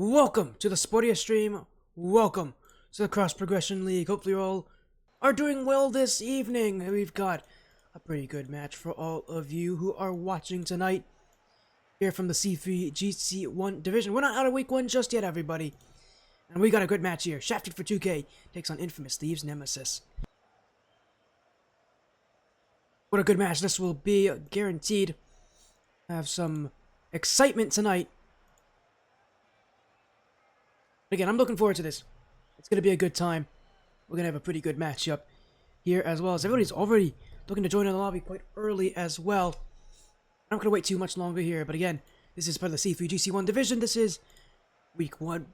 Welcome to the sportiest stream. Welcome to the Cross Progression League. Hopefully you all are doing well this evening. We've got a pretty good match for all of you who are watching tonight here from the C3 GC1 division. We're not out of week 1 just yet, everybody. And we got a good match here. Shafted for 2K takes on infamous Thieves Nemesis. What a good match this will be. Guaranteed have some excitement tonight. Again, I'm looking forward to this. It's going to be a good time. We're going to have a pretty good matchup here as well. As everybody's already looking to join in the lobby quite early as well. I'm not going to wait too much longer here. But again, this is part of the C3 GC1 division. This is week 1.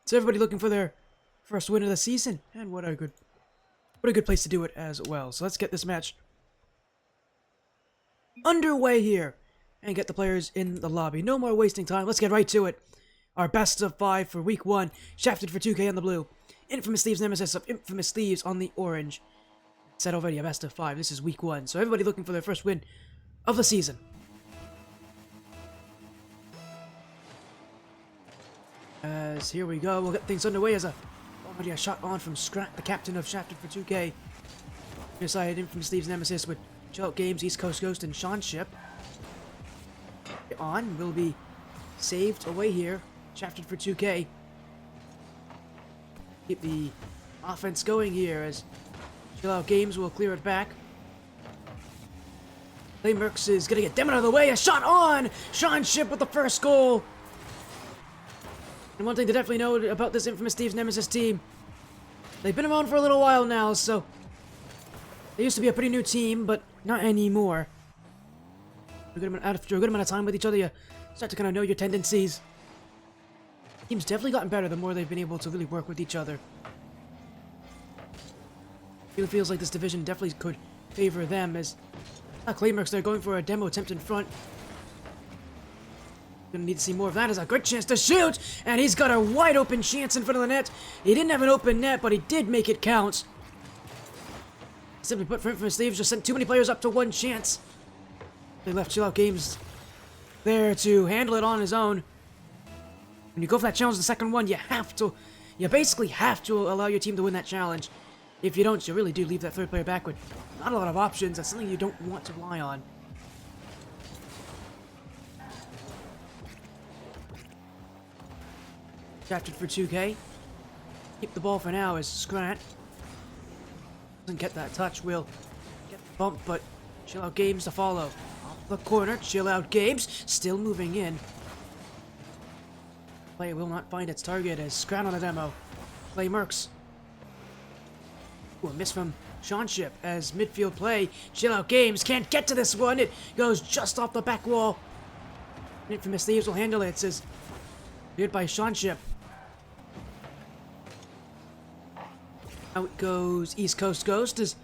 So everybody looking for their first win of the season. And what a good place to do it as well. So let's get this match underway here and get the players in the lobby. No more wasting time. Let's get right to it. Our best of 5 for week 1. Shafted for 2K on the blue. Infamous Thieves Nemesis of Infamous Thieves on the orange. Said already, a best of 5. This is week 1. So everybody looking for their first win of the season. As here we go. We'll get things underway as already a shot on from Scrat, the captain of Shafted for 2K. Your side, Infamous Thieves Nemesis with Chill Out Games, East Coast Ghost, and Sean Ship. On will be saved away here. Shafted for 2K. Keep the offense going here as Chill Out Games will clear it back. Mercs is gonna get them out of the way. A shot on! Sean Ship with the first goal. And one thing to definitely know about this Infamous Thieves Nemesis team, they've been around for a little while now, so they used to be a pretty new team, but not anymore. After a good amount of time with each other, you start to kind of know your tendencies. Team's definitely gotten better the more they've been able to really work with each other. It feels like this division definitely could favor them as Claymerks, they're going for a demo attempt in front. Gonna need to see more of that as a good chance to shoot! And he's got a wide open chance in front of the net. He didn't have an open net, but he did make it count. Simply put, for Infamous Thieves just sent too many players up to one chance. They left Chill Out Games there to handle it on his own. When you go for that challenge, the second one, you basically have to allow your team to win that challenge. If you don't, you really do leave that third player back with not a lot of options. That's something you don't want to rely on. Shafted for 2K. Keep the ball for now as Scrat doesn't get that touch. Will get the bump, but Chill Out Games to follow. Off the corner, Chill Out Games still moving in. Play will not find its target as Scrat on a demo. Play Mercs. Ooh, a miss from Sean Ship as midfield play. Chill Out Games can't get to this one. It goes just off the back wall. Infamous Thieves will handle it. It says cleared by Sean Ship. Out goes East Coast Ghost as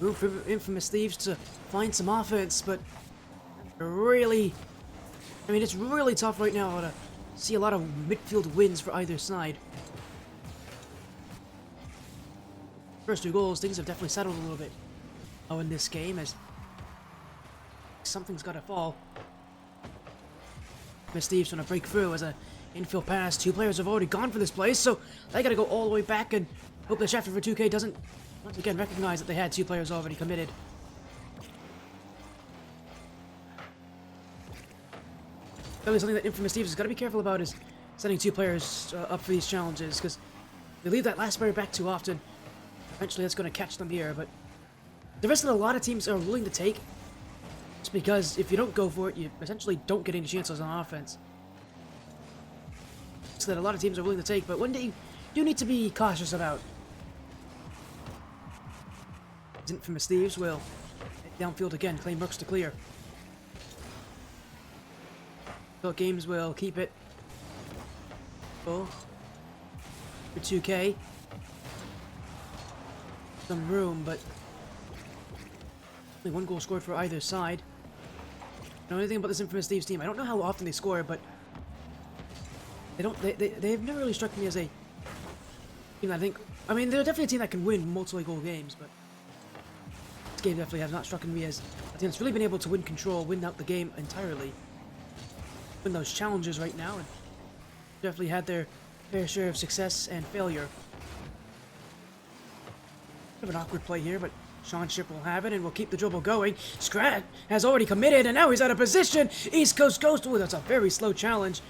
room for Infamous Thieves to find some offense, but really, it's really tough right now to see a lot of midfield wins for either side. First 2 goals, things have definitely settled a little bit in this game as something's got to fall. Miss Thieves trying to break through as an infield pass. 2 players have already gone for this place, so they got to go all the way back and hope that Shafted for 2K doesn't once again recognize that they had 2 players already committed. Definitely something that Infamous Thieves has got to be careful about is sending 2 players up for these challenges, because they leave that last player back too often. Eventually that's going to catch them here, but the rest of a lot of teams are willing to take, just because if you don't go for it, you essentially don't get any chances on offense. So that a lot of teams are willing to take, but one day you do need to be cautious about. Infamous Thieves will head downfield again, claim Mercs to clear. Chill Games will keep it. Oh. For 2K. Some room, but only 1 goal scored for either side. Know anything about this Infamous Thieves team? I don't know how often they score, but they've never really struck me as a team. They're definitely a team that can win multi-goal games, but this game definitely has not struck me as a team that's really been able to win control, win out the game entirely. Win those challenges right now, and definitely had their fair share of success and failure. Bit of an awkward play here, but Sean Ship will have it and will keep the dribble going. Scrat has already committed, and now he's out of position. East Coast Ghost, ooh, that's a very slow challenge.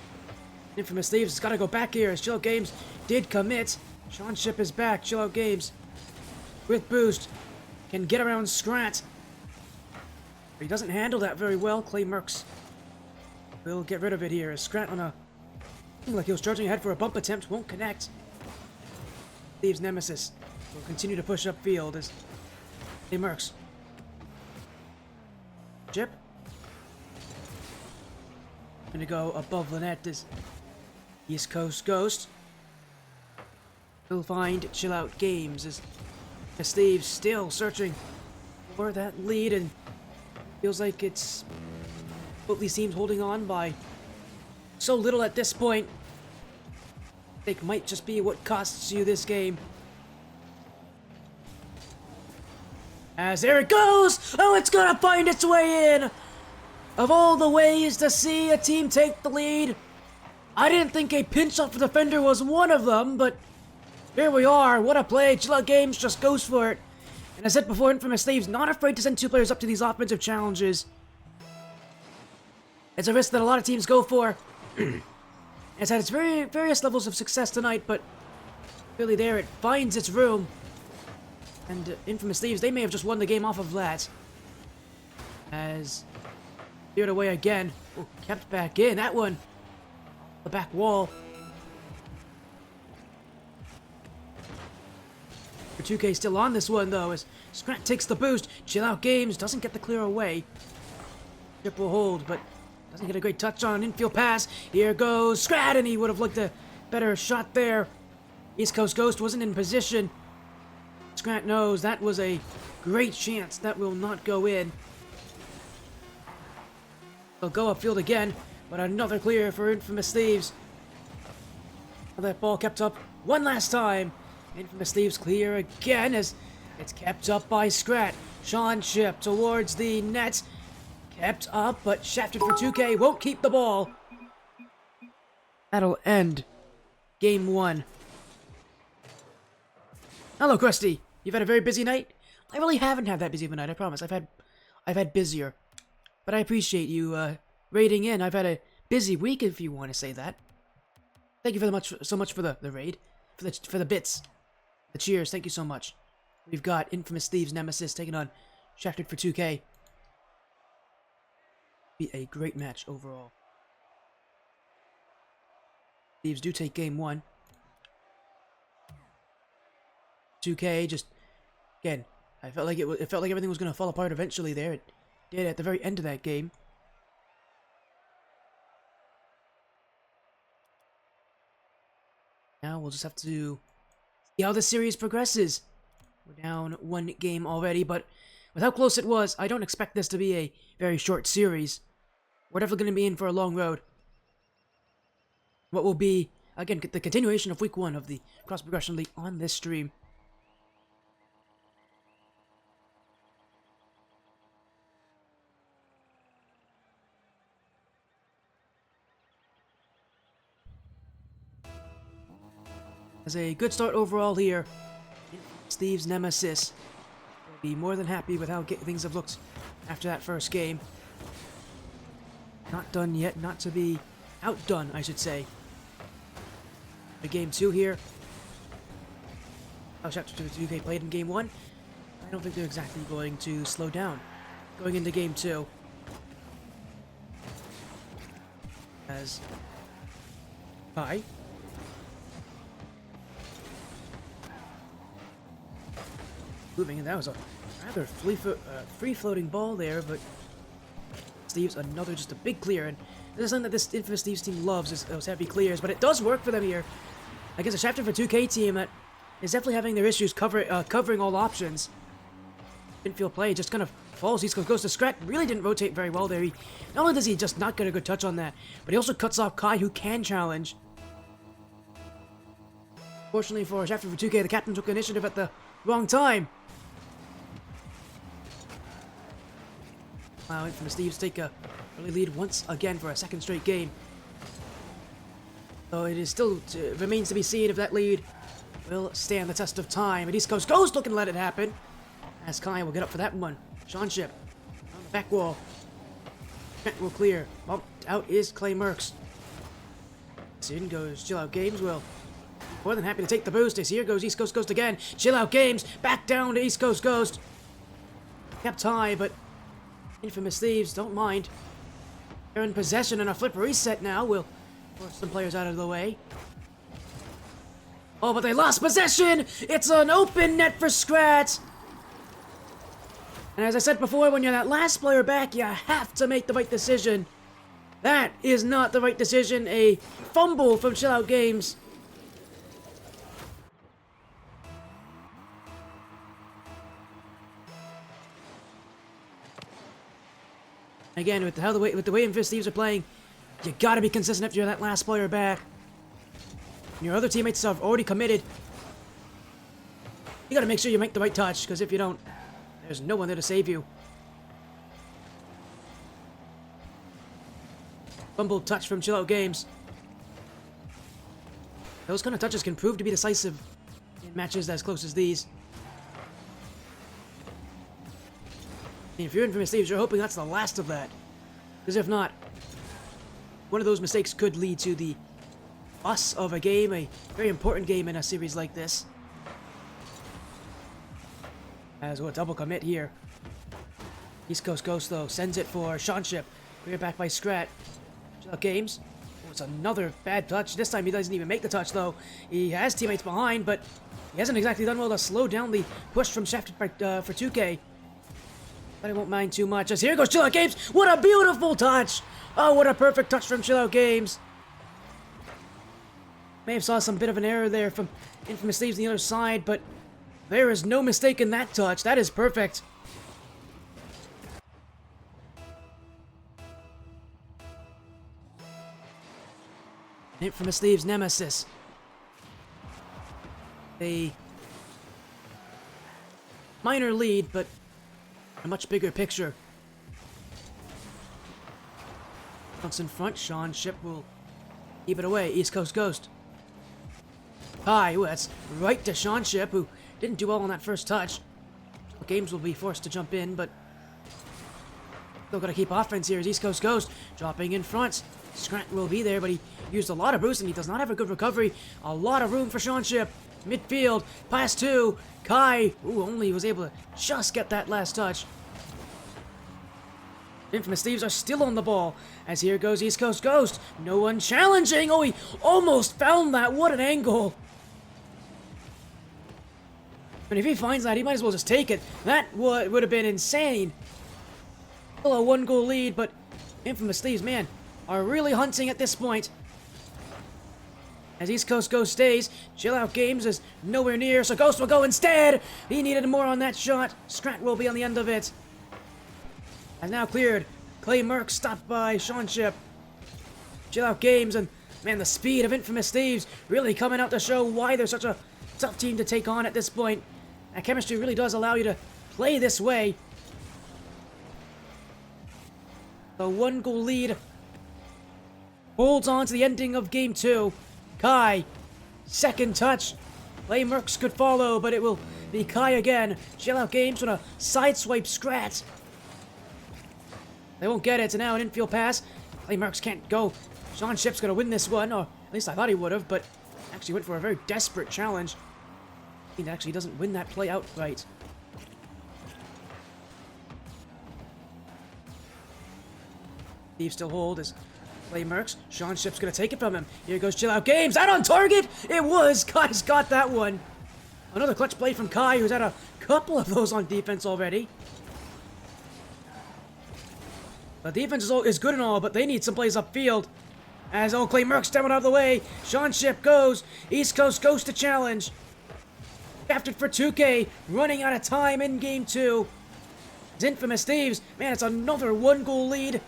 Infamous Thieves has got to go back here as Chill Out Games did commit. Sean Ship is back. Chill Out Games with boost can get around Scrat. But he doesn't handle that very well. Clay Mercs will get rid of it here as Scrat on a... like he was charging ahead for a bump attempt. Won't connect. Thieves Nemesis will continue to push upfield as Clay Mercs. Chip. Gonna go above the net as East Coast Ghost. We'll find Chill Out Games as Thieves still searching for that lead, and feels like it's both these teams holding on by so little at this point. I think might just be what costs you this game. As there it goes! Oh, it's gonna find its way in! Of all the ways to see a team take the lead, I didn't think a pinch-off defender was one of them, but here we are. What a play. Chill Out Games just goes for it. And as I said before, Infamous Thieves not afraid to send two players up to these offensive challenges. It's a risk that a lot of teams go for. It's had its various levels of success tonight, but really there it finds its room. And Infamous Thieves, they may have just won the game off of that. As cleared away again. Oh, kept back in. That one. The back wall. For 2K still on this one though as Scrat takes the boost. Chill Out Games doesn't get the clear away. Chip will hold, but doesn't get a great touch on an infield pass. Here goes Scrat, and he would have looked a better shot there. East Coast Ghost wasn't in position. Scrat knows that was a great chance. That will not go in. They'll go upfield again, but another clear for Infamous Thieves. That ball kept up one last time. Infamous Thieves clear again as it's kept up by Scrat. Sean Ship towards the net. Kept up, but shafted for 2K. Won't keep the ball. That'll end Game 1. Hello, Krusty. You've had a very busy night? I really haven't had that busy of a night, I promise. I've had busier. But I appreciate you raiding in. I've had a busy week, if you want to say that. Thank you so much for the raid. For the bits. The cheers, thank you so much. We've got Infamous Thieves Nemesis taking on Shafted for 2K. Be a great match overall. Thieves do take Game 1. 2K just, again, it felt like everything was going to fall apart eventually there. It did at the very end of that game. Now we'll just have to see how the series progresses. We're down one game already, but with how close it was, I don't expect this to be a very short series. We're definitely going to be in for a long road. What will be, again, the continuation of Week 1 of the Cross Progression League on this stream. As a good start overall here, Thieves Nemesis will be more than happy with how things have looked after that first game. Not done yet, not to be outdone, I should say. The Game 2 here. Chapter 2K played in Game 1. I don't think they're exactly going to slow down going into Game 2. As Kai moving, and that was a rather free-floating ball there, but Thieves, another just a big clear, and this is something that this Infamous Thieves team loves, is those heavy clears, but it does work for them here. Against a Chapter for 2K team that is definitely having their issues covering all options. Infield play just kind of falls. East Coast goes to Scrat. Really didn't rotate very well there. Not only does he just not get a good touch on that, but he also cuts off Kai, who can challenge. Fortunately for Chapter for 2K, the captain took initiative at the wrong time. Wow, Infamous Thieves take a early lead once again for a second straight game. So it is still remains to be seen if that lead will stand the test of time. And East Coast Ghost looking to let it happen. As Kai will get up for that one. Sean Ship on the back wall. Trent will clear. Bumped out is Clay Merckx. So in goes Chill Out Games. Will more than happy to take the boost. As here goes East Coast Ghost again. Chill Out Games back down to East Coast Ghost. Kept high, but Infamous Thieves don't mind. They're in possession and a flip reset now. Will force some players out of the way. Oh, but they lost possession! It's an open net for Scrat! And as I said before, when you're that last player back, you have to make the right decision. That is not the right decision. A fumble from Chill Out Games. Again, with the way Infamous Thieves are playing, you gotta be consistent if you're that last player back. And your other teammates have already committed. You gotta make sure you make the right touch, because if you don't, there's no one there to save you. Fumbled touch from Chill Out Games. Those kind of touches can prove to be decisive in matches as close as these. And if you're Infamous Thieves, you're hoping that's the last of that. Because if not, one of those mistakes could lead to the loss of a game, a very important game in a series like this. As a double commit here. East Coast Ghost, though, sends it for Sean Ship. Clear back by Scrat. Chill Out Games. Oh, it's another bad touch. This time he doesn't even make the touch, though. He has teammates behind, but he hasn't exactly done well to slow down the push from Shafted for 2K. But I won't mind too much, as here goes Chill Out Games! What a beautiful touch! Oh, what a perfect touch from Chill Out Games! May have saw some bit of an error there from Infamous Thieves on the other side, but there is no mistake in that touch. That is perfect. Infamous Thieves Nemesis. A minor lead, but a much bigger picture. Once in front, Sean Ship will keep it away. East Coast Ghost. Hi, that's right to Sean Ship, who didn't do well on that first touch. Games will be forced to jump in, but still gotta keep offense here as East Coast Ghost dropping in front. Scrat will be there, but he used a lot of boost and he does not have a good recovery. A lot of room for Sean Ship. Midfield, pass two. Kai, only was able to just get that last touch. Infamous Thieves are still on the ball, as here goes East Coast Ghost. No one challenging. Oh, he almost found that. What an angle. And if he finds that, he might as well just take it. That would have been insane. Still a 1-goal lead, but Infamous Thieves, man, are really hunting at this point. As East Coast Ghost stays, Chill Out Games is nowhere near, so Ghost will go instead. He needed more on that shot. Scrat will be on the end of it. Has now cleared. Clay Merckx stopped by Sean Ship. Chill Out Games, and man, the speed of Infamous Thieves really coming out to show why they're such a tough team to take on at this point. That chemistry really does allow you to play this way. The 1-goal lead holds on to the ending of Game 2. Kai, second touch. Clay Merckx could follow, but it will be Kai again. Chill Out Games with a sideswipe Scrat. They won't get it, and now an infield pass. Clay Merckx can't go. Sean Ship's gonna win this one, or at least I thought he would have, but actually went for a very desperate challenge. He actually doesn't win that play outright. Thieves still hold as Clay Merckx. Sean Ship's gonna take it from him. Here goes Chill Out Games. Out on target! It was! Kai's got that one. Another clutch play from Kai, who's had a couple of those on defense already. The defense is good and all, but they need some plays upfield. As Clay Merckx stepping out of the way. Sean Ship goes. East Coast goes to challenge. Drafted for 2K. Running out of time in Game 2. It's Infamous Thieves. Man, it's another 1-goal lead.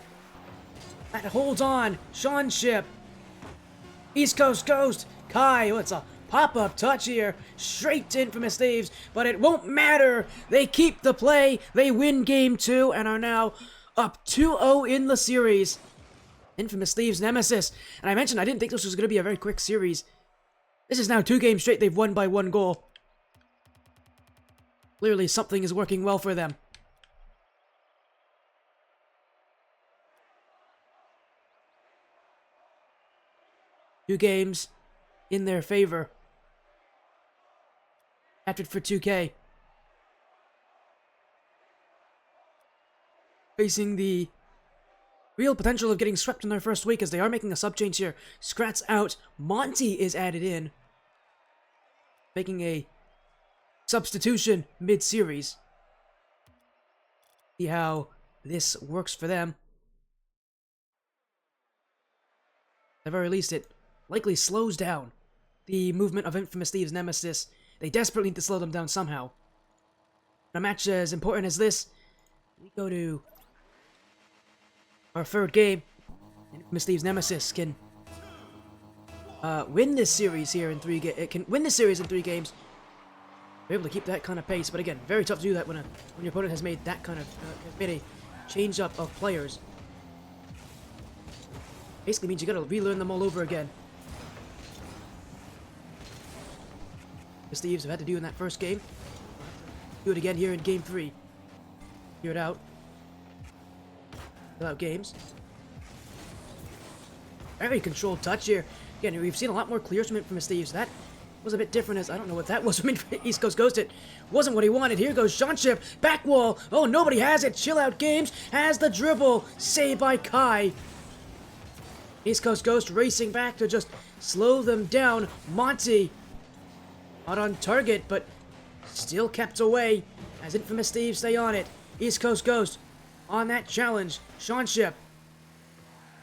That holds on. Sean Ship. East Coast Ghost. Kai. Oh, it's a pop-up touch here. Straight to Infamous Thieves. But it won't matter. They keep the play. They win Game 2 and are now up 2-0 in the series. Infamous Thieves Nemesis. And I mentioned I didn't think this was going to be a very quick series. This is now 2 games straight they've won by 1 goal. Clearly something is working well for them. Two games in their favor. Captured for 2K. Facing the real potential of getting swept in their first week as they are making a sub change here. Scrat's out. Monty is added in. Making a substitution mid-series. See how this works for them. At the very least, it likely slows down the movement of Infamous Thieves Nemesis. They desperately need to slow them down somehow. In a match as important as this, we go to our third game. Infamous Thieves Nemesis can win this series here in 3 games. It can win this series in 3 games. We're able to keep that kind of pace, but again, very tough to do that when your opponent has made that kind of has made a change up of players. Basically means you gotta relearn them all over again. The Thieves have had to do in that first game. Do it again here in game 3. Clear it out. Fill out games. Very controlled touch here. Again, we've seen a lot more clears from Infamous Thieves. That was a bit different as I don't know what that was from East Coast Ghost. It wasn't what he wanted. Here goes Seanship. Back wall. Oh, nobody has it. Chill Out Games has the dribble. Saved by Kai. East Coast Ghost racing back to just slow them down. Monty. Not on target, but still kept away as Infamous Thieves stay on it. East Coast Ghost on that challenge. Seanship.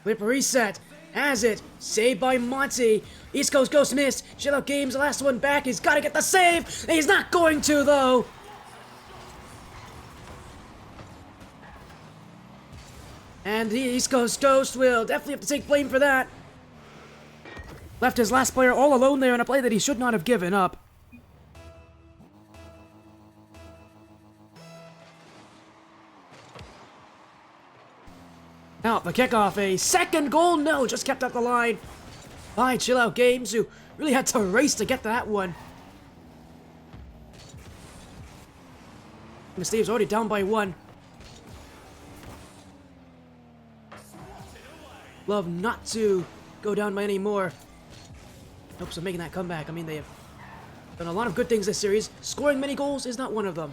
Flip reset. Has it. Saved by Monty. East Coast Ghost missed. Chill Out Games, the last one back. He's got to get the save. He's not going to, though. And the East Coast Ghost will definitely have to take blame for that. Left his last player all alone there in a play that he should not have given up. Now, the kickoff, a second goal, no, just kept up the line by Chill Out Games, who really had to race to get that one. And Steve's already down by 1. Love not to go down by any more. Hopes of making that comeback. I mean, they have done a lot of good things this series. Scoring many goals is not one of them.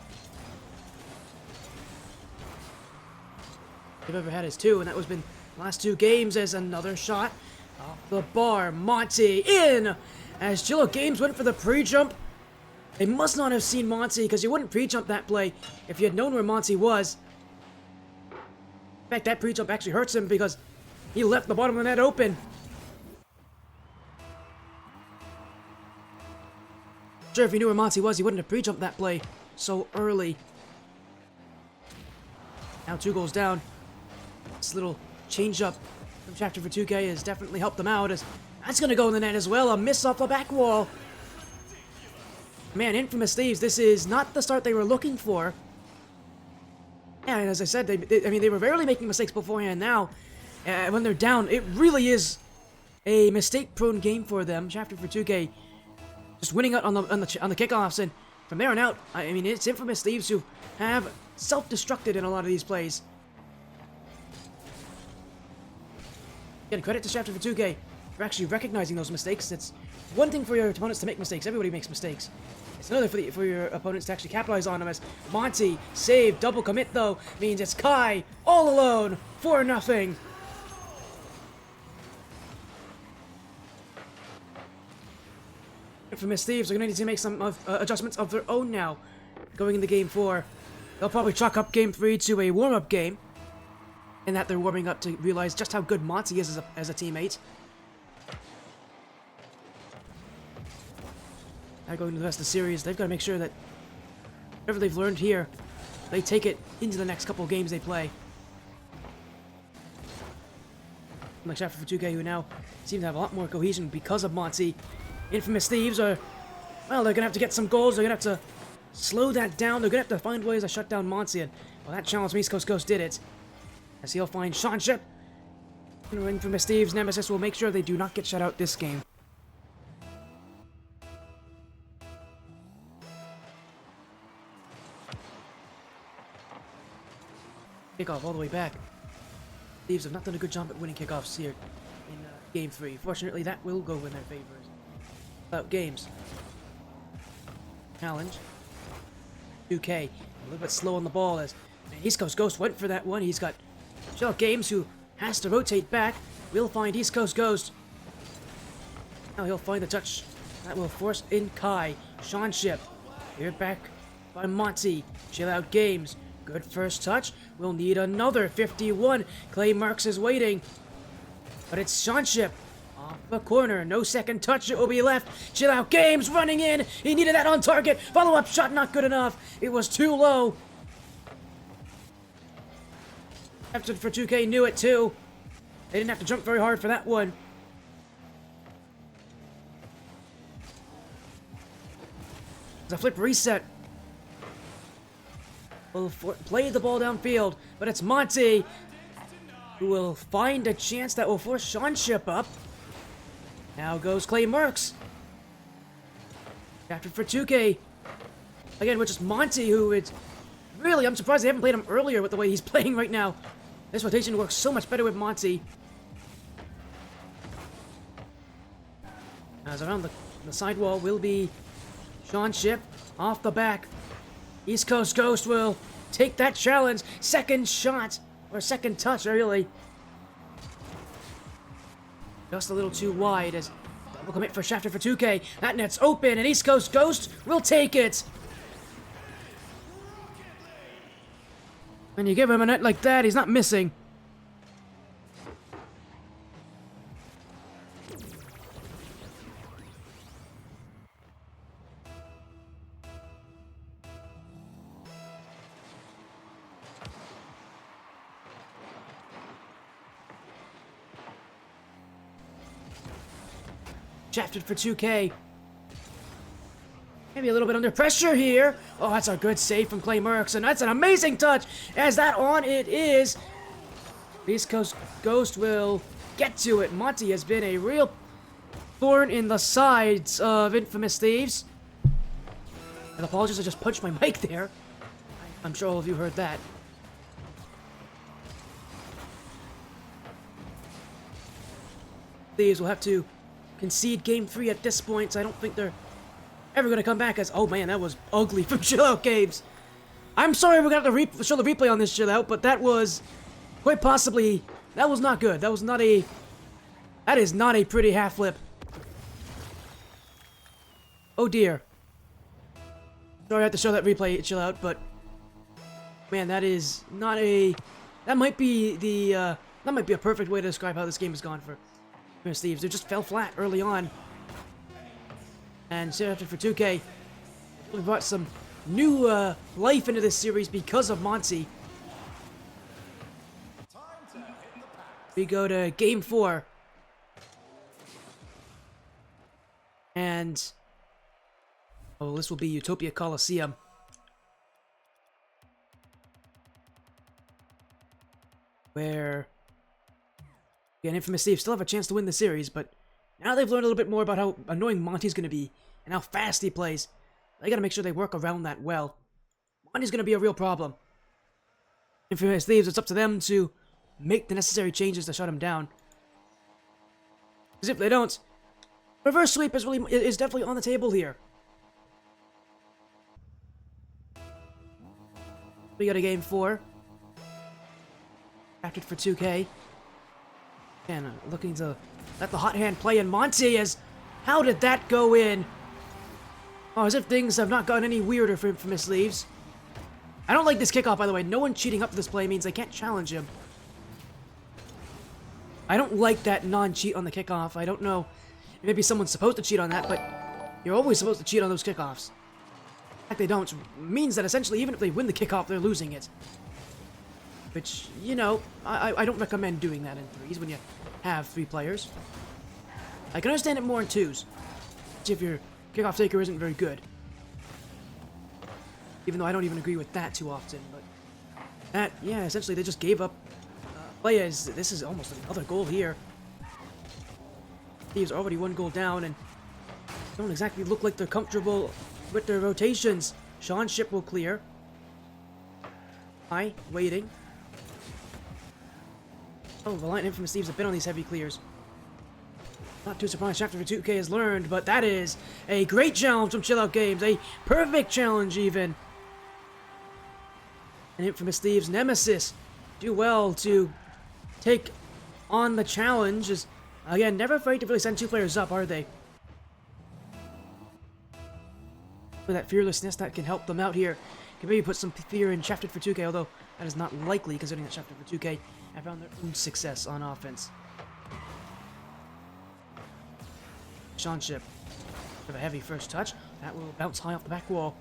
They've ever had is 2, and that was been the last 2 games as another shot off the bar. Monty in as Chill Out Games went for the pre-jump. They must not have seen Monty because you wouldn't pre-jump that play if you had known where Monty was. In fact, that pre-jump actually hurts him because he left the bottom of the net open. Sure, if he knew where Monty was, he wouldn't have pre-jumped that play so early. Now 2 goals down. This little change-up from Chapter for 2K has definitely helped them out, as that's going to go in the net as well. A miss off the back wall. Man, Infamous Thieves, this is not the start they were looking for. Yeah, and as I said, they were rarely making mistakes beforehand. Now, when they're down, it really is a mistake-prone game for them. Chapter for 2K just winning out on the kickoffs, and from there on out, I mean, it's Infamous Thieves who have self-destructed in a lot of these plays. Again, credit to Chapter for 2K for actually recognizing those mistakes. It's one thing for your opponents to make mistakes. Everybody makes mistakes. It's another for your opponents to actually capitalize on them, as Monty, save, double commit though, means it's Kai, all alone, 4-0. Infamous Thieves are going to need to make some adjustments of their own now, going into Game 4. They'll probably chalk up Game 3 to a warm-up game, in that they're warming up to realize just how good Monty is as a teammate. Now going to the rest of the series, they've got to make sure that whatever they've learned here, they take it into the next couple of games they play. Like Chapter for 2K, who now seem to have a lot more cohesion because of Monty. Infamous Thieves are, well, they're going to have to get some goals. They're going to have to slow that down. They're going to have to find ways to shut down Monty. And, well, that challenge from East Coast Ghost did it. As he'll find Seanship. Infamous Thieves, Nemesis will make sure they do not get shut out this game. Kickoff all the way back. Thieves have not done a good job at winning kickoffs here in Game 3. Fortunately, that will go in their favor. About games. Challenge. 2K. A little bit slow on the ball as East Coast Ghost went for that one. He's got Shell Games who has to rotate back. We'll find East Coast Ghost. Now he'll find the touch. That will force in Kai. Sean Ship. Here back by Monty. Chill Out Games. Good first touch. We'll need another 51. Clay Marks is waiting. But it's Sean Ship. Off the corner. No second touch. It will be left. Chill Out Games running in. He needed that on target. Follow-up shot not good enough. It was too low. Captain for 2K knew it too. They didn't have to jump very hard for that one. It's a flip reset. Will play the ball downfield, but it's Monty who will find a chance that will force Sean Ship up. Now goes Clay Merks. Captain for 2K. Again, which is Monty, who it's really, I'm surprised they haven't played him earlier with the way he's playing right now. This rotation works so much better with Monty. As around the sidewall will be Sean Ship off the back. East Coast Ghost will take that challenge. Second shot, or second touch, really. Just a little too wide as double commit for Shafted for 2K. That net's open, and East Coast Ghost will take it. When you give him a net like that, he's not missing. Shafted for 2K. Maybe a little bit under pressure here. Oh, that's a good save from Clay Merks, and that's an amazing touch. As that on it is. East Coast Ghost will get to it. Monty has been a real thorn in the sides of Infamous Thieves. And apologies, I just punched my mic there. I'm sure all of you heard that. Thieves will have to concede Game 3 at this point, so I don't think they're ever going to come back as... Oh man, that was ugly from Chill Out Games. I'm sorry we're going to have to show the replay on this Chill Out, but that was quite possibly... That was not good. That was not a... That is not a pretty half flip. Oh dear. Sorry I have to show that replay Chill Out, but... Man, that is not a... That might be the... That might be a perfect way to describe how this game has gone for Thieves. They just fell flat early on. And Shafted for 2K we brought some new life into this series because of Monty. We go to Game 4. And... Oh, this will be Utopia Coliseum. Where... Again, Infamous Thieves still have a chance to win the series, but now they've learned a little bit more about how annoying Monty's going to be and how fast he plays. They got to make sure they work around that well. Monty's going to be a real problem. Infamous Thieves, it's up to them to make the necessary changes to shut him down. Because if they don't, reverse sweep is definitely on the table here. We got a Game 4. Captured for 2K. And looking to let the hot hand play in Monty as... How did that go in? Oh, as if things have not gotten any weirder for Infamous Thieves. I don't like this kickoff, by the way. No one cheating up to this play means they can't challenge him. I don't like that non-cheat on the kickoff. I don't know. Maybe someone's supposed to cheat on that, but you're always supposed to cheat on those kickoffs. The fact they don't means that essentially even if they win the kickoff, they're losing it. Which, you know, I don't recommend doing that in threes when you have 3 players. I can understand it more in 2s. If your kickoff taker isn't very good. Even though I don't even agree with that too often. But that, yeah, essentially they just gave up Players, this is almost another goal here. Thieves are already 1 goal down and don't exactly look like they're comfortable with their rotations. Sean's ship will clear. Hi, waiting. Oh, Valiant Infamous Thieves have been on these heavy clears. Not too surprised Chapter 2K has learned, but that is a great challenge from Chill Out Games. A perfect challenge, even. And Infamous Thieves Nemesis do well to take on the challenge. Is, again, never afraid to really send 2 players up, are they? With that fearlessness that can help them out here. Can maybe put some fear in Shafted for 2K, although that is not likely considering that Shafted for 2K have found their own success on offense. Sean ship. Have a heavy first touch. That will bounce high off the back wall.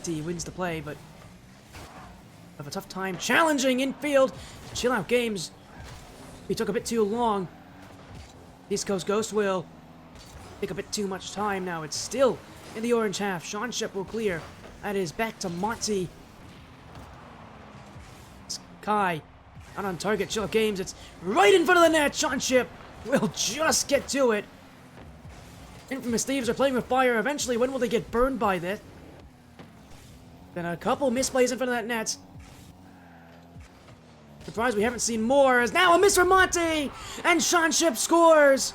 He wins the play, but have a tough time challenging infield. Chill Out Games. He took a bit too long. East Coast Ghost will take a bit too much time now. It's still in the orange half. Sean ship will clear. That is back to Monty. Kai. Not on target. Chill Out Games. It's right in front of the net. Sean ship will just get to it. Infamous Thieves are playing with fire. Eventually, when will they get burned by this? Then a couple misplays in front of that net. Surprised we haven't seen more, as now a miss from Monty! And Sean ship scores!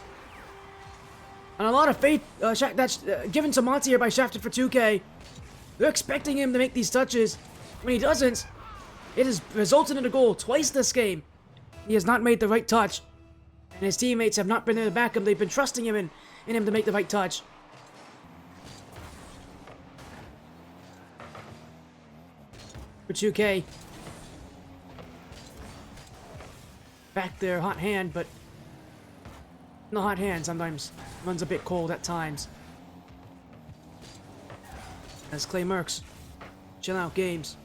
And a lot of faith that's given to Monty here by Shafted for 2K. They're expecting him to make these touches. When he doesn't, it has resulted in a goal twice this game. He has not made the right touch. And his teammates have not been there to back him. They've been trusting him in him to make the right touch. For 2K. Back there, hot hand, but the hot hand sometimes runs a bit cold at times. As Clay Mercs. Chill Out Games.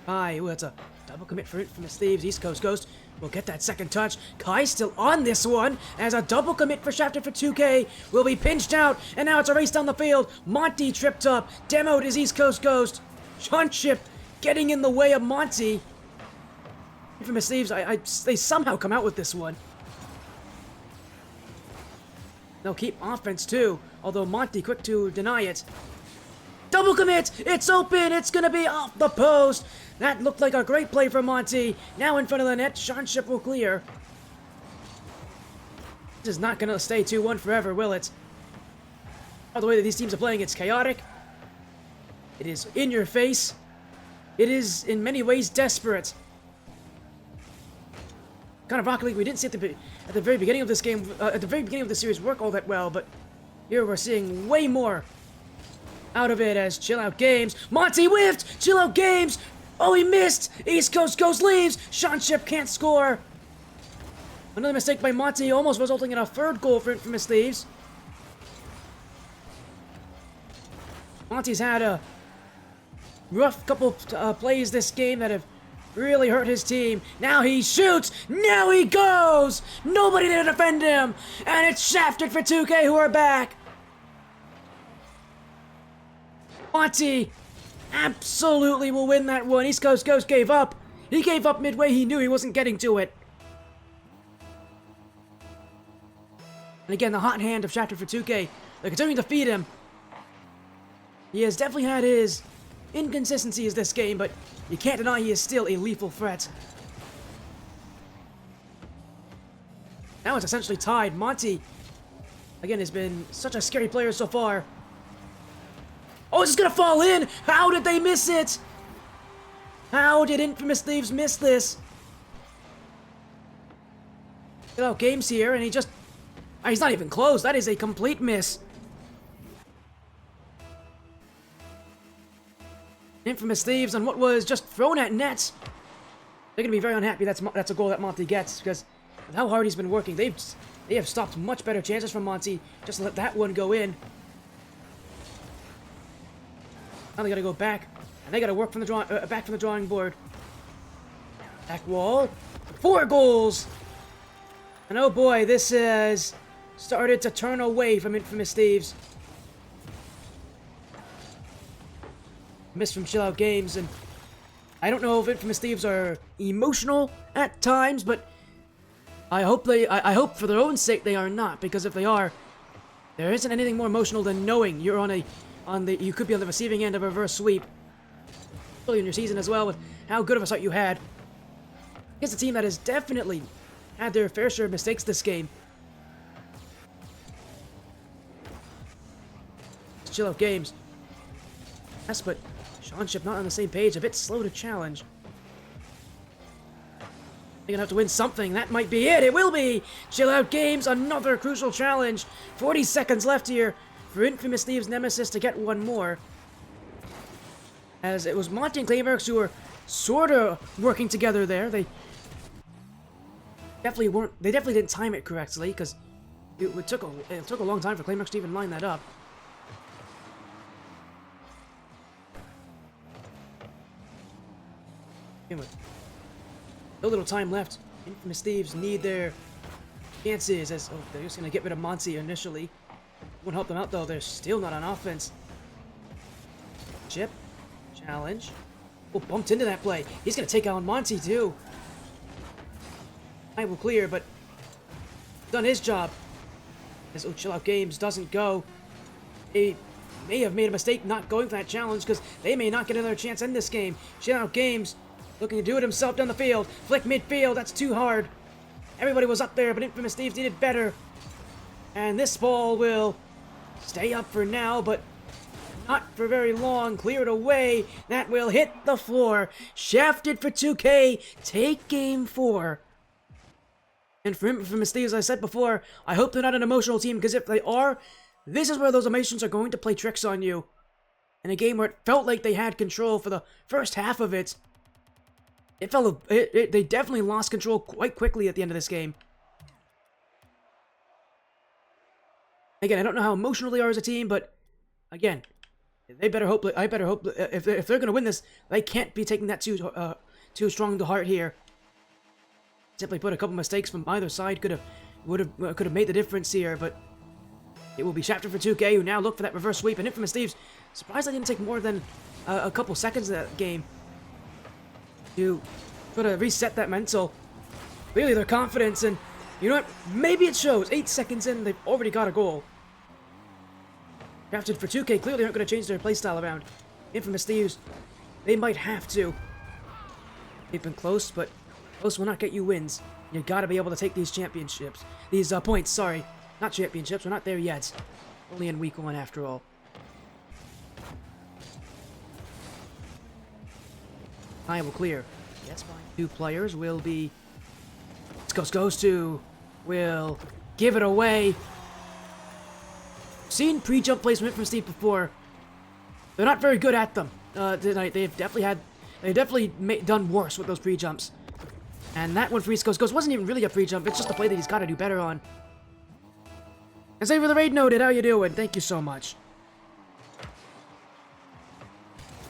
Kai, ooh, that's a double commit for Infamous Thieves. East Coast Ghost will get that second touch. Kai still on this one, as a double commit for Shafted for 2K will be pinched out, and now it's a race down the field. Monty tripped up, demoed his East Coast Ghost. Sean ship getting in the way of Monty. Infamous Thieves, they somehow come out with this one. They'll keep offense too, although Monty quick to deny it. Double commit! It's open! It's gonna be off the post! That looked like a great play from Monty. Now in front of the net, Sean ship will clear. This is not gonna stay 2-1 forever, will it? By the way that these teams are playing, it's chaotic. It is in your face. It is in many ways desperate. Kind of Rocket League we didn't see at the very beginning of this game, at the very beginning of the series work all that well, but here we're seeing way more out of it as Chill Out Games. Monty whiffed! Chill Out Games! Oh, he missed! East Coast Ghost leaves! Sean ship can't score! Another mistake by Monty, almost resulting in a 3rd goal for Infamous Thieves. Monty's had a rough couple plays this game that have really hurt his team. Now he shoots! Now he goes! Nobody to defend him! And it's Shafted for 2K who are back! Monty absolutely will win that one. East Coast Ghost gave up. He gave up midway. He knew he wasn't getting to it. And again, the hot hand of Shafted for 2K. They're continuing to feed him. He has definitely had his inconsistencies this game, but you can't deny he is still a lethal threat. Now it's essentially tied. Monty, again, has been such a scary player so far. Oh, it's just gonna fall in! How did they miss it? How did Infamous Thieves miss this? Chill Out Games here, and he just... he's not even close. That is a complete miss. Infamous Thieves on what was just thrown at nets. They're gonna be very unhappy that's a goal that Monty gets, because of how hard he's been working. They have stopped much better chances from Monty. Just let that one go in. Now they gotta go back, and they gotta work from the back from the drawing board. Back wall, 4 goals, and oh boy, this has started to turn away from Infamous Thieves. Miss from Chill Out Games, and I don't know if Infamous Thieves are emotional at times, but I hope for their own sake they are not, because if they are, there isn't anything more emotional than knowing you're you could be on the receiving end of a reverse sweep early in your season as well, with how good of a start you had. Against a team that has definitely had their fair share of mistakes this game. Let's chill out games. Yes, but Seanship not on the same page, a bit slow to challenge. They're gonna have to win something. That might be it. It will be! Chill out games, another crucial challenge. 40 seconds left here for Infamous Thieves Nemesis to get one more. As it was Monty and Claymerks who were sort of working together there. They definitely didn't time it correctly, because it took a long time for Claymerks to even line that up. Anyway, no little time left. Infamous Thieves need their chances, as they're just gonna get rid of Monty initially. Won't help them out though. They're still not on offense. Chip, challenge. Oh, bumped into that play. He's gonna take out Monty too. I will clear, but done his job. As Chill Out Games doesn't go. They may have made a mistake not going for that challenge, because they may not get another chance in this game. Chill Out Games looking to do it himself down the field. Flick midfield, that's too hard. Everybody was up there, but Infamous Thieves needed better. And this ball will stay up for now, but not for very long. Cleared away. That will hit the floor. Shafted for 2K. Take game 4. And for Infamous Thieves, as I said before, I hope they're not an emotional team, because if they are, this is where those emotions are going to play tricks on you. In a game where it felt like they had control for the first half of it, they definitely lost control quite quickly at the end of this game. Again, I don't know how emotional they are as a team, but again, I better hope if they're going to win this, they can't be taking that too strong to heart here. Simply put, a couple mistakes from either side could have made the difference here, but it will be shafted for 2K, who now look for that reverse sweep. And Infamous Thieves, surprised they didn't take more than a couple seconds of that game to sort of reset that mental. Really, their confidence, and you know what? Maybe it shows. 8 seconds in, they've already got a goal. Drafted for 2K, clearly aren't going to change their playstyle around. Infamous Thieves, they might have to. They've been close, but close will not get you wins. You gotta be able to take these championships. These points, sorry. Not championships, we're not there yet. Only in week 1 after all. I will clear. Yes, fine. 2 players will be... Goes to... will give it away. Seen pre-jump plays from Infamous Thieves before. They're not very good at them tonight. They've definitely done worse with those pre-jumps. And that one for East Coast Ghost wasn't even really a pre-jump. It's just a play that he's got to do better on. And save for the raid noted. How you doing? Thank you so much.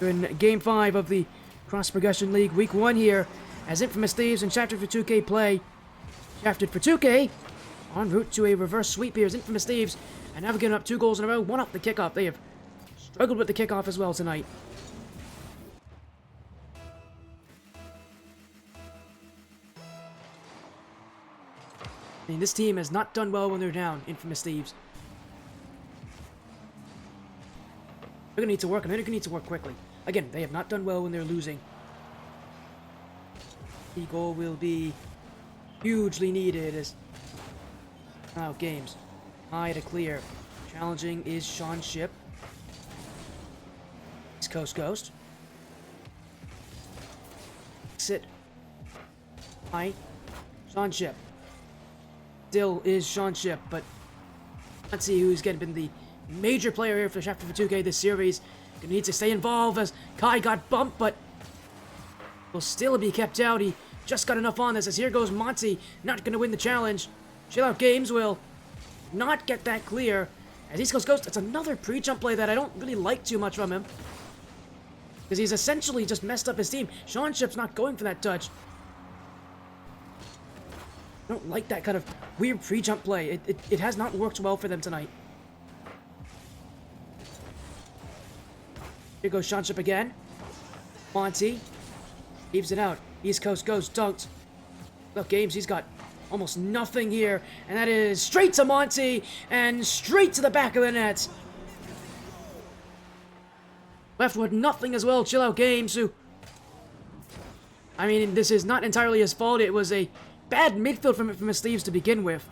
We're in Game 5 of the Cross Progression League, Week 1 here, as Infamous Thieves and Shafted for 2K play. Shafted for 2K, en route to a reverse sweep here as Infamous Thieves, and have given up 2 goals in a row, 1 off the kickoff. They have struggled with the kickoff as well tonight. I mean, this team has not done well when they're down, Infamous Thieves. They're going to need to work, and they're going to need to work quickly. Again, they have not done well when they're losing. The goal will be hugely needed as... Oh, games. High to clear. Challenging is Sean Ship. East Coast Ghost. Sit. High. Sean Ship. Still is Sean Ship, but let's see who's been the major player here for Shafted for 2K this series. Gonna need to stay involved as Kai got bumped, but will still be kept out. He just got enough on this as here goes Monty, not gonna win the challenge. Chill Out Games will not get that clear. As East Coast Ghost, it's another pre-jump play that I don't really like too much from him, because he's essentially just messed up his team. Sean Ship's not going for that touch. I don't like that kind of weird pre-jump play. It has not worked well for them tonight. Here goes Sean Ship again. Monty. Leaves it out. East Coast goes dunked. Look, Games, he's got almost nothing here. And that is straight to Monty and straight to the back of the net. Left with nothing as well. Chill out, Games, who... I mean, this is not entirely his fault. It was a bad midfield from his Thieves to begin with.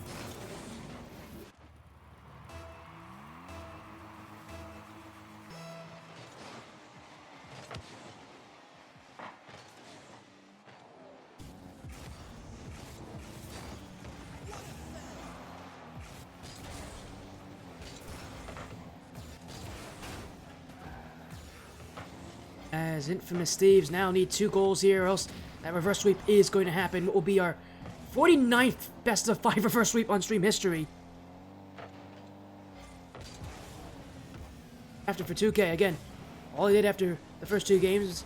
As infamous Thieves now need 2 goals here, or else that reverse sweep is going to happen. What will be our 49th best of 5 reverse sweep on stream history. After for 2K, again, all he did after the first 2 games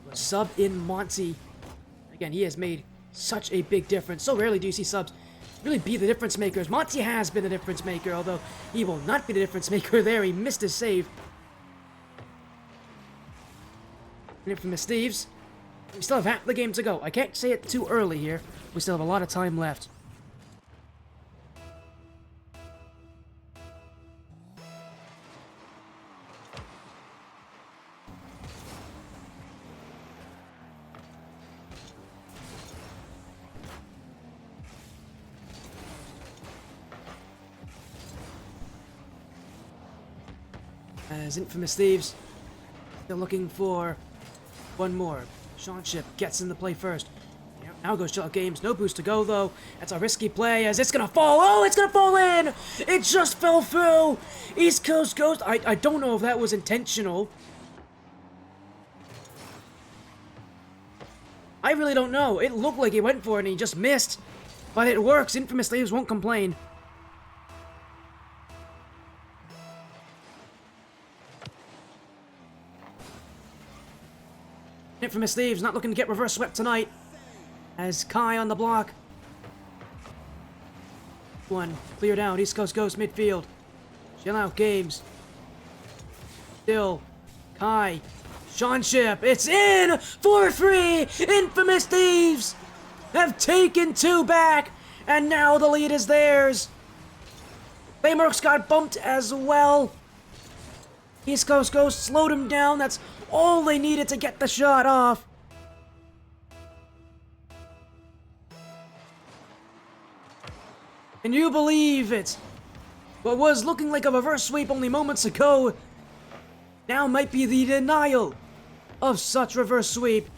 was sub in Monty. Again, he has made such a big difference. So rarely do you see subs really be the difference makers. Monty has been the difference maker, although he will not be the difference maker there. He missed his save. Infamous Thieves. We still have half the game to go. I can't say it too early here. We still have a lot of time left. As infamous Thieves, they're looking for one more. Sean Ship gets in the play first. Now goes Chill Games. No boost to go, though. That's a risky play as it's going to fall. Oh, it's going to fall in! It just fell through! East Coast Ghost. I don't know if that was intentional. I really don't know. It looked like he went for it and he just missed. But it works. Infamous Thieves won't complain. Infamous Thieves not looking to get reverse swept tonight. As Kai on the block. One cleared out. East Coast Ghost midfield. Chill out, Games. Still. Kai. Sean Ship. It's in! 4-3! Infamous Thieves have taken 2 back. And now the lead is theirs. Baymerks got bumped as well. East Coast Ghost slowed him down. That's all they needed to get the shot off. Can you believe it? What was looking like a reverse sweep only moments ago now might be the denial of such reverse sweep.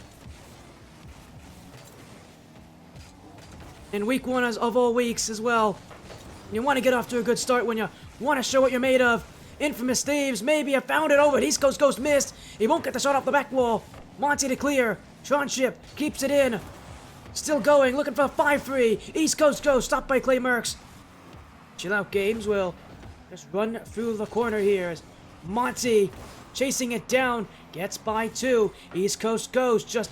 In week 1 of all weeks as well. You want to get off to a good start when you want to show what you're made of. Infamous Thieves maybe have found it over. East Coast Ghost missed. He won't get the shot off the back wall. Monty to clear. Sean Ship keeps it in. Still going, looking for a 5-3. East Coast Ghost stopped by Clay Merckx. Chill out, Games will just run through the corner here. Monty chasing it down. Gets by 2. East Coast Ghost just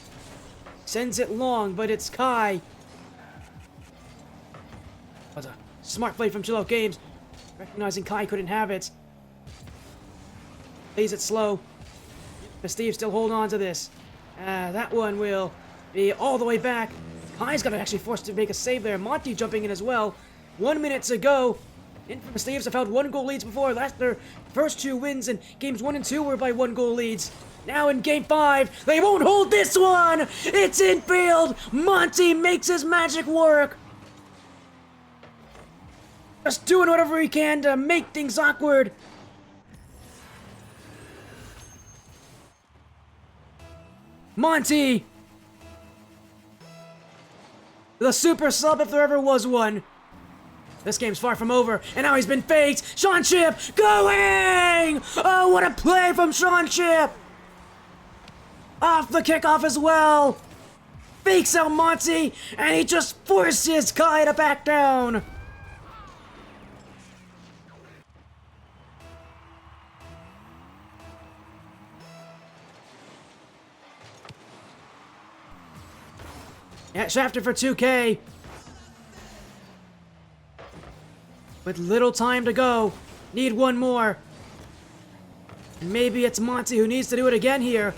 sends it long, but it's Kai. That's a smart play from Chill Out Games. Recognizing Kai couldn't have it. Plays it slow. But Steve still hold on to this. That one will be all the way back. Kai's got to actually forced to make a save there. Monty jumping in as well. 1 minute to go. Infamous Thieves have held 1-goal leads before. Last their first 2 wins in games 1 and 2 were by 1-goal leads. Now in game 5, they won't hold this one. It's infield. Monty makes his magic work. Just doing whatever he can to make things awkward. Monty! The super sub if there ever was one. This game's far from over, and now he's been faked. Sean Ship going! Oh, what a play from Sean Ship! Off the kickoff as well. Fakes out Monty, and he just forces Kai to back down. Yeah, shafted for 2K. With little time to go. Need one more. And maybe it's Monty who needs to do it again here.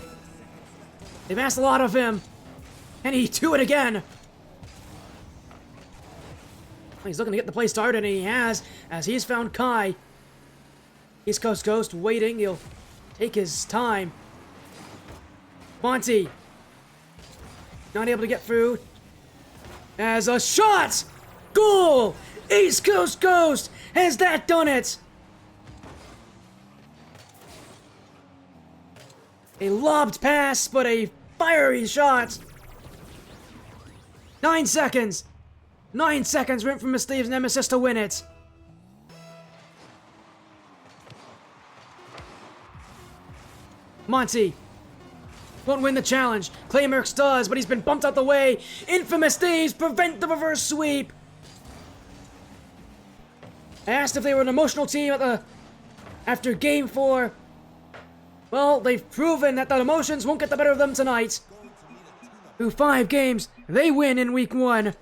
They've asked a lot of him. And he do it again! He's looking to get the play started, and he has, as he's found Kai. East Coast Ghost waiting. He'll take his time. Monty. Not able to get through. As a shot! Goal! East Coast Ghost! Has that done it? A lobbed pass, but a fiery shot. 9 seconds. 9 seconds went from Thieves Nemesis to win it. Monty won't win the challenge. Claymerks does, but he's been bumped out the way. Infamous Thieves prevent the reverse sweep. I asked if they were an emotional team after Game 4. Well, they've proven that the emotions won't get the better of them tonight. Through 5 games, they win in Week 1.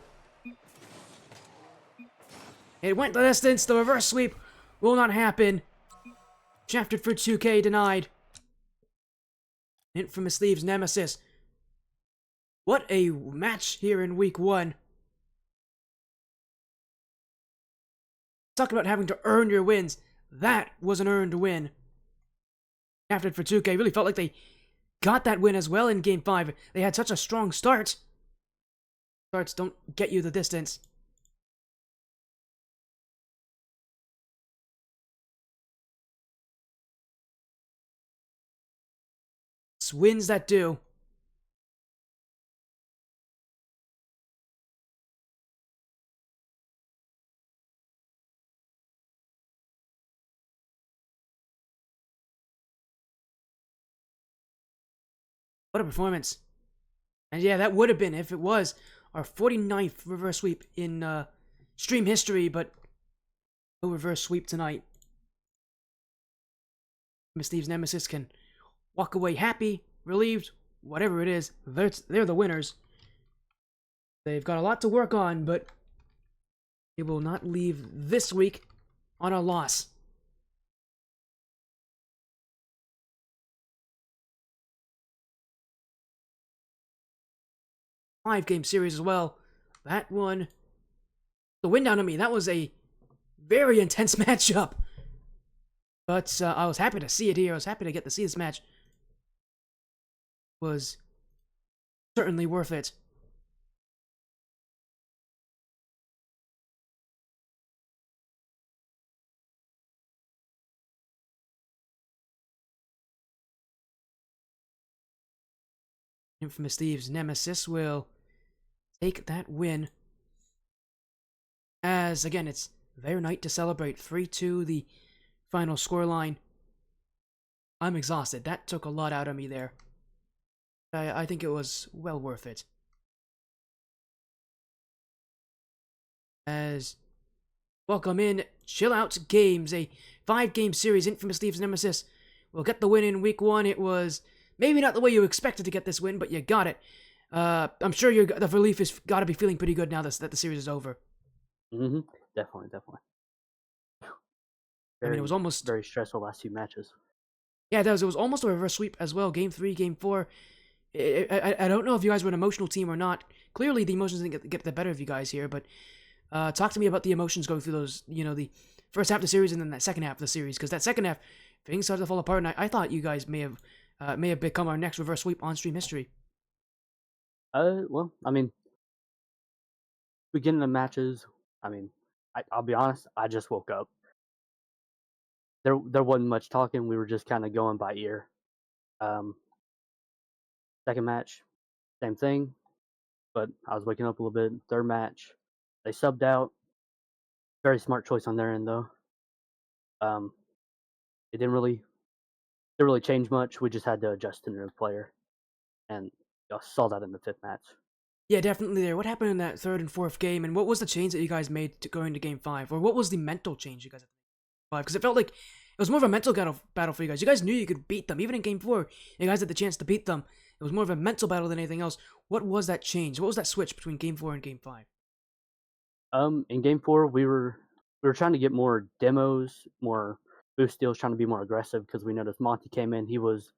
It went the distance. The reverse sweep will not happen. Shafted for 2K denied. Infamous Thieves Nemesis. What a match here in Week 1. Talk about having to earn your wins. That was an earned win. Shafted for 2K really felt like they got that win as well in Game 5. They had such a strong start. Starts don't get you the distance. It's wins that do. What a performance. And yeah, that would have been, if it was, our 49th reverse sweep in stream history, but no reverse sweep tonight. Miss Thieves Nemesis can walk away happy, relieved, whatever it is. They're the winners. They've got a lot to work on, but they will not leave this week on a loss. Five-game series as well. That one, the win down on me. That was a very intense matchup. But I was happy to see it here. I was happy to get to see this match. Was certainly worth it. Infamous Thieves Nemesis will take that win. As, again, it's their night to celebrate. 3-2, the final scoreline. I'm exhausted. That took a lot out of me there. I think it was well worth it. As welcome in Chill Out Games, a 5-game series. Infamous Thieves Nemesis will get the win in Week 1. It was maybe not the way you expected to get this win, but you got it. I'm sure the relief has got to be feeling pretty good now that the series is over. Mm-hmm. Definitely. I mean, it was almost very stressful last 2 matches. Yeah, it was. It was almost a reverse sweep as well. Game 3, Game 4. I don't know if you guys were an emotional team or not. Clearly, the emotions didn't get the better of you guys here, but talk to me about the emotions going through those, the first half of the series and then that second half of the series. Because that second half, things started to fall apart, and I thought you guys may have become our next reverse sweep on stream history. Well, I mean, beginning of matches, I mean, I'll be honest, I just woke up. There wasn't much talking. We were just kind of going by ear. Second match, same thing, but I was waking up a little bit. Third match, they subbed out. Very smart choice on their end, though. It didn't really change much. We just had to adjust to the new player, and I saw that in the 5th match. Yeah, definitely there. What happened in that 3rd and 4th game, and what was the change that you guys made to go into Game 5? Or what was the mental change you guys had to make? Because it felt like it was more of a mental battle for you guys. You guys knew you could beat them. Even in Game 4, you guys had the chance to beat them. It was more of a mental battle than anything else. What was that change? What was that switch between Game 4 and Game 5? In Game 4, we were trying to get more demos, more boost deals, trying to be more aggressive because we noticed Monty came in. He was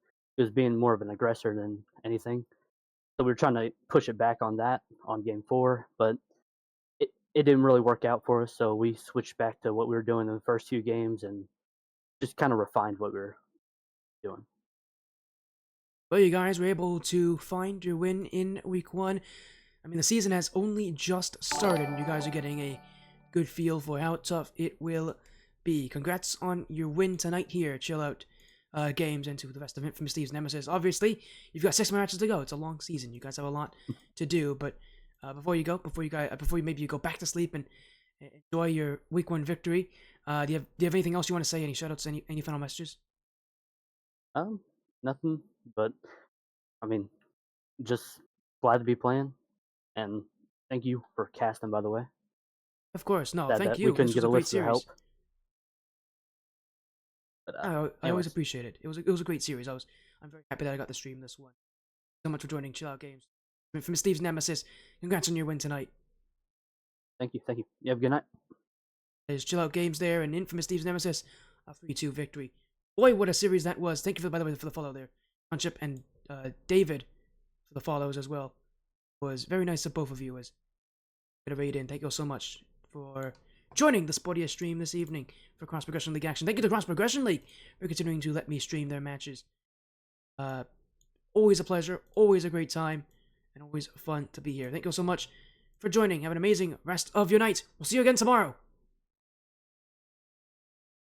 being more of an aggressor than anything. So we were trying to push it back on that on game 4, but it didn't really work out for us. So we switched back to what we were doing in the first 2 games and just kind of refined what we were doing. Well, you guys were able to find your win in week 1. I mean, the season has only just started, and you guys are getting a good feel for how tough it will be. Congrats on your win tonight here. Chill out games into the rest of Infamous Thieves Nemesis. Obviously, you've got 6 more matches to go. It's a long season. You guys have a lot to do. But before you maybe you go back to sleep and enjoy your week 1 victory, do you have anything else you want to say? Any shoutouts? Any final messages? Nothing, but I mean, just glad to be playing, and thank you for casting, by the way. Of course. No, Sad thank that you. we couldn't This get was a a great list of help. series. But I always anyways, appreciate it. It was a great series. I'm very happy that I got to stream this one. So much for joining Chill Out Games. From Steve's Nemesis, congrats on your win tonight. thank you. You have a good night. There's Chill Out Games there and Infamous Steve's Nemesis, a 3-2 victory. Boy, what a series that was. Thank you, by the way, for the follow there. Conchip and David for the follows as well. It was very nice of both of you as a raid in. Thank you all so much for joining the Sportiest stream this evening for Cross Progression League action. Thank you to Cross Progression League for continuing to let me stream their matches. Always a pleasure, always a great time, and always fun to be here. Thank you all so much for joining. Have an amazing rest of your night. We'll see you again tomorrow.